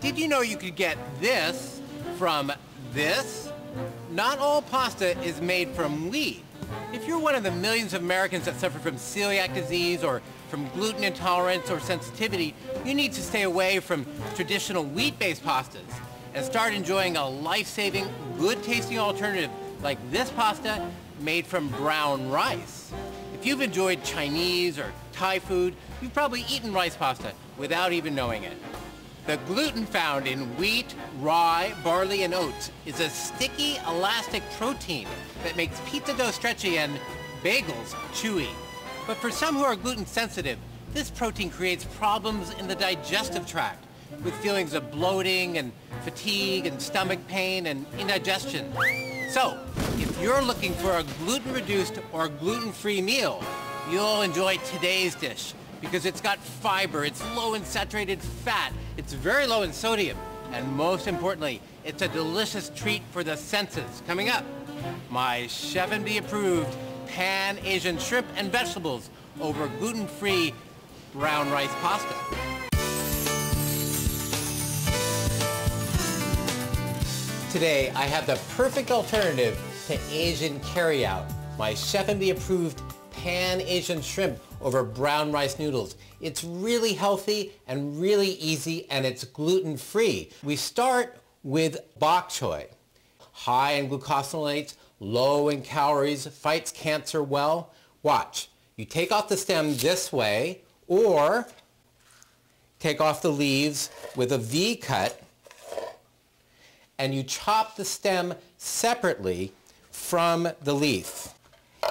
Did you know you could get this from this? Not all pasta is made from wheat. If you're one of the millions of Americans that suffer from celiac disease or from gluten intolerance or sensitivity, you need to stay away from traditional wheat-based pastas and start enjoying a life-saving, good-tasting alternative like this pasta made from brown rice. If you've enjoyed Chinese or Thai food, you've probably eaten rice pasta without even knowing it. The gluten found in wheat, rye, barley, and oats is a sticky, elastic protein that makes pizza dough stretchy and bagels chewy. But for some who are gluten sensitive, this protein creates problems in the digestive tract with feelings of bloating and fatigue and stomach pain and indigestion. So, if you're looking for a gluten-reduced or gluten-free meal, you'll enjoy today's dish because it's got fiber, it's low in saturated fat, it's very low in sodium, and most importantly, it's a delicious treat for the senses. Coming up, my ChefMD approved pan-Asian shrimp and vegetables over gluten-free brown rice pasta. Today, I have the perfect alternative to Asian carryout, my ChefMD approved pan-Asian shrimp over brown rice noodles. It's really healthy and really easy, and it's gluten-free. We start with bok choy. High in glucosinolates, low in calories, fights cancer well. Watch. You take off the stem this way, or take off the leaves with a V cut, and you chop the stem separately from the leaf.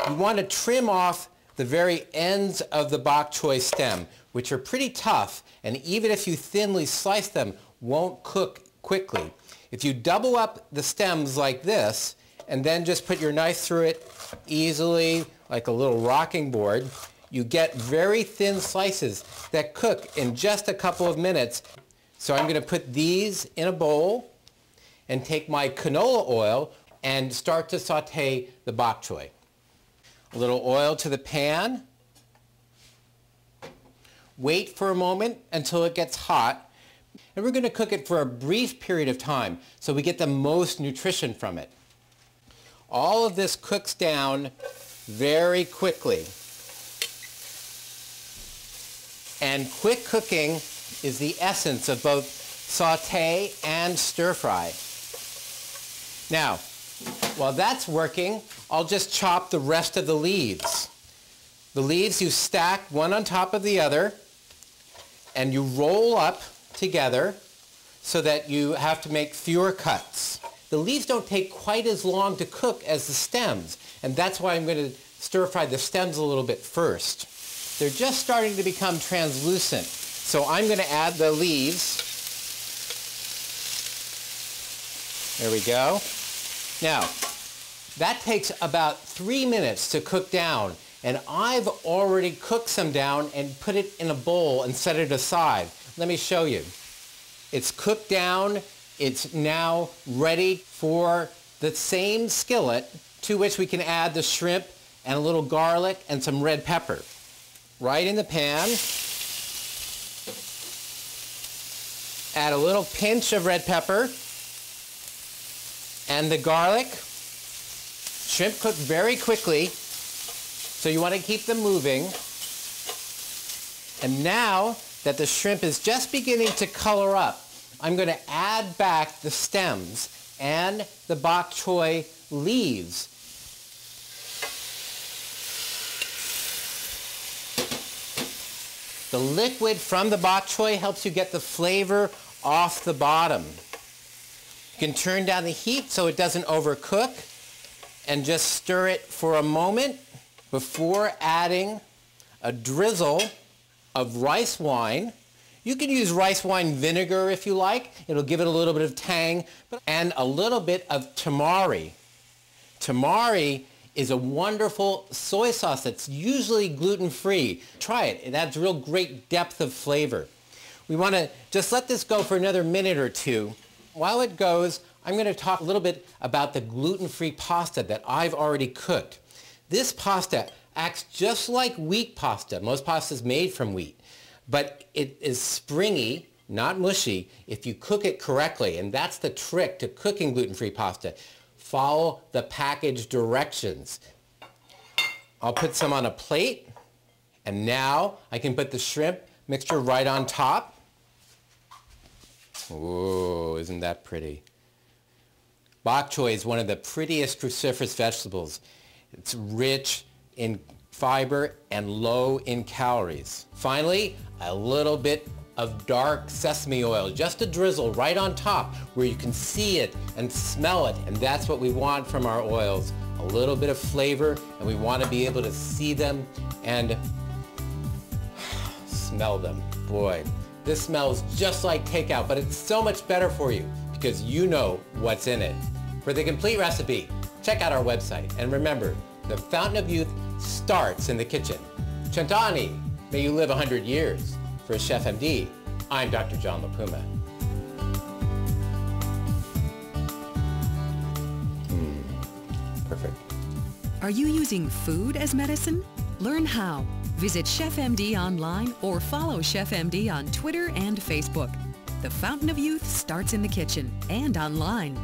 You want to trim off the very ends of the bok choy stem, which are pretty tough, and even if you thinly slice them, won't cook quickly. If you double up the stems like this, and then just put your knife through it easily, like a little rocking board, you get very thin slices that cook in just a couple of minutes. So I'm going to put these in a bowl and take my canola oil and start to saute the bok choy. A little oil to the pan. Wait for a moment until it gets hot. And we're going to cook it for a brief period of time so we get the most nutrition from it. All of this cooks down very quickly. And quick cooking is the essence of both saute and stir fry. Now, while that's working, I'll just chop the rest of the leaves. The leaves you stack one on top of the other, and you roll up together so that you have to make fewer cuts. The leaves don't take quite as long to cook as the stems, and that's why I'm going to stir fry the stems a little bit first. They're just starting to become translucent, so I'm going to add the leaves. There we go. Now, that takes about 3 minutes to cook down, and I've already cooked some down and put it in a bowl and set it aside. Let me show you. It's cooked down. It's now ready for the same skillet to which we can add the shrimp and a little garlic and some red pepper. Right in the pan. Add a little pinch of red pepper and the garlic. Shrimp cook very quickly, so you want to keep them moving. And now that the shrimp is just beginning to color up, I'm going to add back the stems and the bok choy leaves. The liquid from the bok choy helps you get the flavor off the bottom. You can turn down the heat so it doesn't overcook and just stir it for a moment before adding a drizzle of rice wine. You can use rice wine vinegar if you like. It'll give it a little bit of tang, and a little bit of tamari. Tamari is a wonderful soy sauce that's usually gluten-free. Try it. It adds real great depth of flavor. We want to just let this go for another minute or two. While it goes, I'm going to talk a little bit about the gluten-free pasta that I've already cooked. This pasta acts just like wheat pasta. Most pasta is made from wheat, but it is springy, not mushy, if you cook it correctly. And that's the trick to cooking gluten-free pasta. Follow the package directions. I'll put some on a plate, and now I can put the shrimp mixture right on top. Ooh, isn't that pretty? Bok choy is one of the prettiest cruciferous vegetables. It's rich in fiber and low in calories. Finally, a little bit of dark sesame oil, just a drizzle right on top where you can see it and smell it, and that's what we want from our oils. A little bit of flavor, and we want to be able to see them and smell them. Boy, this smells just like takeout, but it's so much better for you because you know what's in it. For the complete recipe, check out our website. And remember, the fountain of youth starts in the kitchen. Chantani, may you live 100 years. For ChefMD, I'm Dr. John LaPuma. Perfect. Are you using food as medicine? Learn how. Visit ChefMD online or follow ChefMD on Twitter and Facebook. The Fountain of Youth starts in the kitchen and online.